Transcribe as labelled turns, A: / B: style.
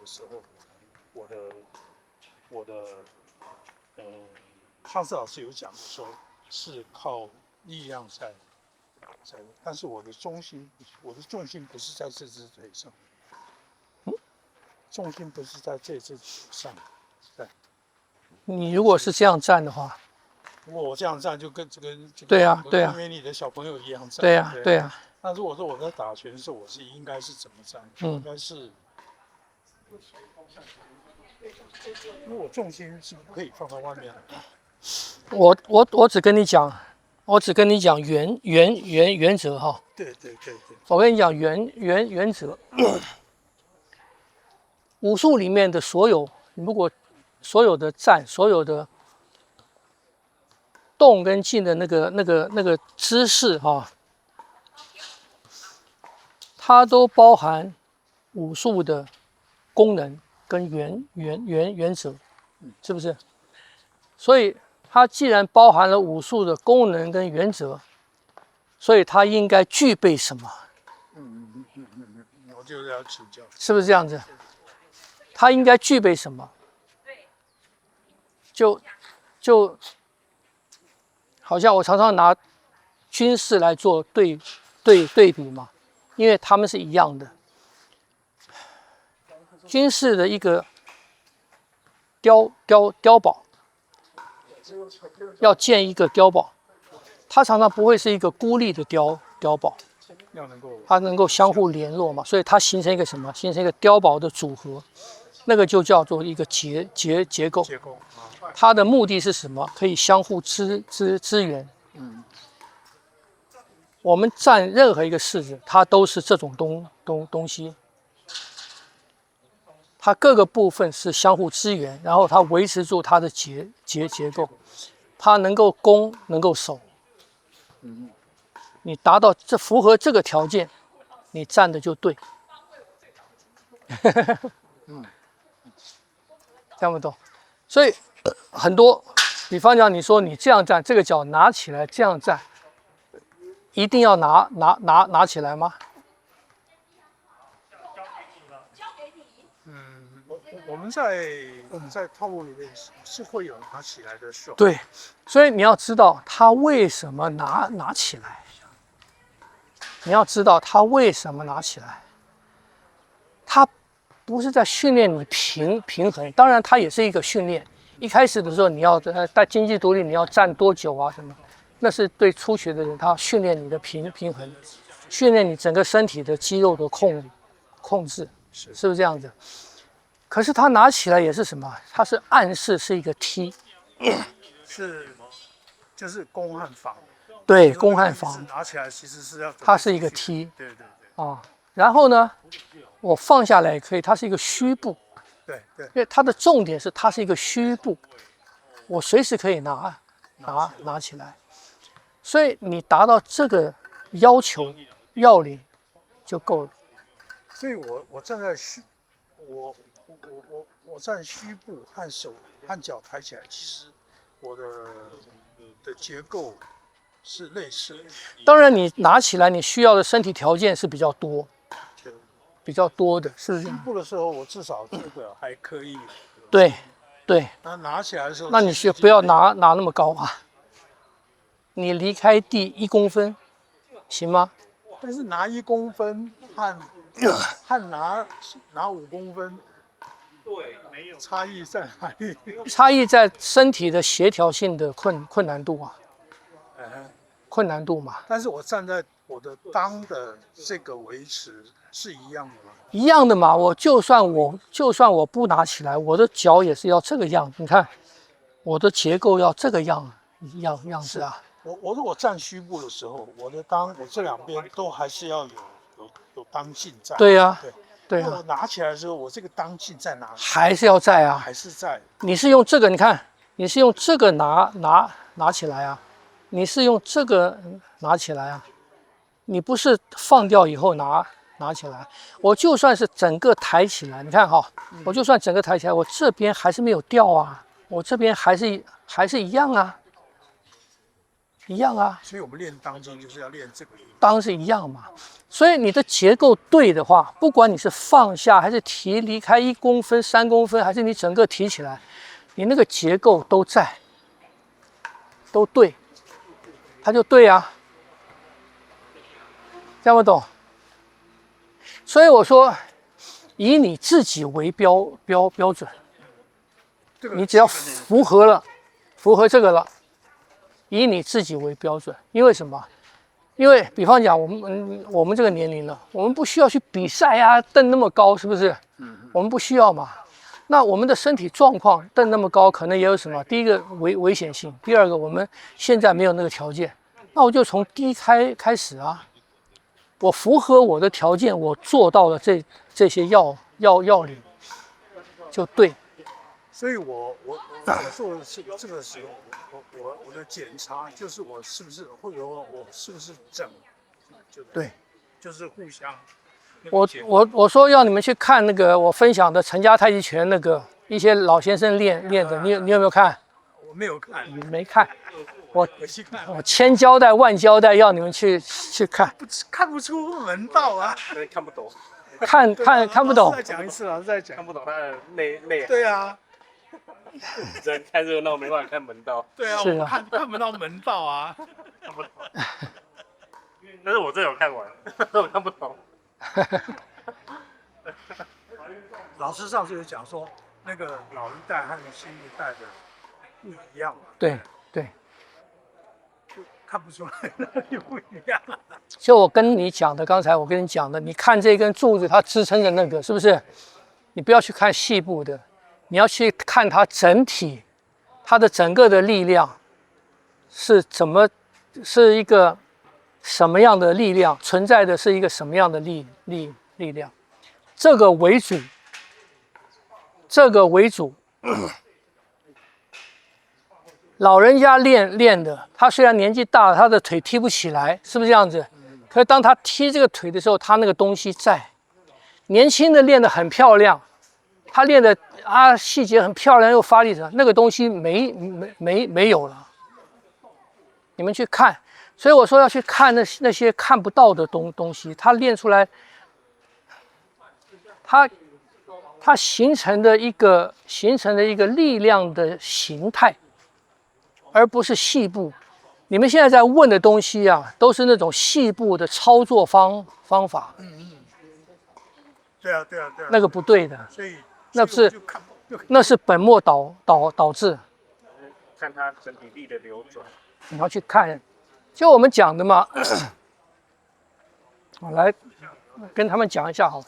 A: 时候，我的康斯老师有讲说是靠力量在，但是我的重心不是在这只腿上，重心不是在这只腿上，对。
B: 你如果是这样站的话，
A: 如果我这样站，就跟
B: 对啊，
A: 跟你的小朋友一样站。
B: 对啊，对啊。
A: 那如果说我在打拳的时候，我是应该是怎么站？应该是，因为我重心是可以放在外面的。
B: 我只跟你讲，原则哈。
A: 对。
B: 我跟你讲原则，武术里面的如果所有的站，所有的动跟静的那个姿势哈，它都包含武术的功能跟原则，是不是？所以它既然包含了武术的功能跟原则，所以它应该具备什么？
A: 我就是要请教，
B: 是不是这样子？它应该具备什么？就好像我常常拿军事来做对比嘛，因为他们是一样的。军事的一个碉堡，要建一个碉堡，它常常不会是一个孤立的碉堡，它能够相互联络嘛，所以它形成一个什么？形成一个碉堡的组合，那个就叫做一个结构。它的目的是什么？可以相互支援。我们占任何一个式子，它都是这种东西。它各个部分是相互支援，然后它维持住它的结构，它能够攻，能够守。你达到符合这个条件，你站的就对。听不懂？所以很多，比方讲，你说你这样站，这个脚拿起来这样站，一定要拿起来吗？
A: 我们在套路里面是会有拿起来的时候。
B: 对，所以你要知道他为什么拿起来，你要知道他为什么拿起来，他不是在训练你平衡，当然它也是一个训练。一开始的时候，你要在经济独立，你要站多久啊？什么？那是对初学的人，他训练你的平衡，训练你整个身体的肌肉的控制，是不是这样子？可是他拿起来也是什么？它是暗示是一个踢，
A: 就是攻和防。
B: 对，攻和防。
A: 拿起来其实是要。
B: 它是一个踢。
A: 对。
B: 啊，然后呢，我放下来也可以，它是一个虚步。
A: 对。
B: 因为它的重点是它是一个虚步，我随时可以拿起来。所以你达到这个要领就够了。
A: 所以我站在我站虚步和手和脚抬起来，其实我的结构是类似的。
B: 当然，你拿起来你需要的身体条件是比较多的，是不是？
A: 虚步的时候，我至少这个还可以。
B: 对。
A: 那拿起来的时候，
B: 那你不要拿那么高啊，你离开地1公分，行吗？
A: 但是拿1公分和拿5公分。对，没有差异在哪里？
B: 差异在身体的协调性的困难度啊，困难度嘛。
A: 但是我站在我的裆的这个维持是一样的吗？
B: 一样的嘛。就算我不拿起来，我的脚也是要这个样。你看，我的结构要这个样子啊。
A: 我如果站虚步的时候，我的裆我这两边都还是要有裆劲在。
B: 对呀。对啊，
A: 我拿起来的时候，我这个裆劲在哪里？
B: 还是要在啊，
A: 还是在。
B: 你是用这个，你看，你是用这个拿起来啊，你是用这个拿起来啊，你不是放掉以后拿起来。我就算是整个抬起来，你看哈，我就算整个抬起来，我这边还是没有掉啊，我这边还是一样啊。一样啊，
A: 所以我们练当今就是要练这个。
B: 当然是一样嘛。所以你的结构对的话，不管你是放下还是提离开1公分、3公分，还是你整个提起来，你那个结构都在，都对，它就对啊。这样不懂？所以我说，以你自己为标准，你只要符合这个了，以你自己为标准。因为什么？因为比方讲，我们这个年龄了，我们不需要去比赛啊，蹬那么高，是不是？我们不需要嘛。那我们的身体状况蹬那么高，可能也有什么？第一个危险性，第二个我们现在没有那个条件，那我就从低开始啊。我符合我的条件，我做到了这些要领，就对。
A: 所以我做的是这个时候，我的检查就是我是不是我是不是整，就
B: 对，
A: 就是互相。
B: 我说要你们去看那个我分享的陈家太极拳那个一些老先生练的，你有没有看？
A: 我没有看，
B: 你没看。我千交代万交代，要你们去看，
A: 看不出门道啊，
C: 看不懂，
B: 看不懂。
A: 再讲一次，老师再讲。
C: 看不懂它的内涵。
A: 对啊，
C: 只能看热闹，没办法看门道。
A: 对啊，
B: 是啊，
A: 我看不到门道啊，
C: 看不懂。但是我这有看完，我看不懂。
A: 老师上次有讲说，那个老一代和新一代的不一样嘛，
B: 对，
A: 就看不出来哪里不一样。
B: 就我跟你讲的，刚才我跟你讲的，你看这根柱子它支撑的那个，是不是？你不要去看细部的，你要去看它整体，它的整个的力量是是一个什么样的力量存在的，是一个什么样的力量，这个为主。老人家练的，他虽然年纪大了，他的腿踢不起来，是不是这样子？可是当他踢这个腿的时候，他那个东西在。年轻的练得很漂亮，他练的细节很漂亮又发力的，那个东西没有了。你们去看，所以我说要去看那些看不到的东西，他练出来，它形成的一个力量的形态。而不是细部，你们现在在问的东西啊，都是那种细部的操作方法。
A: 对啊。
B: 那个不对的，
A: 所以
B: 那是本末倒置。
C: 看它整体力的流转。
B: 你要去看，就我们讲的嘛，我来跟他们讲一下好了。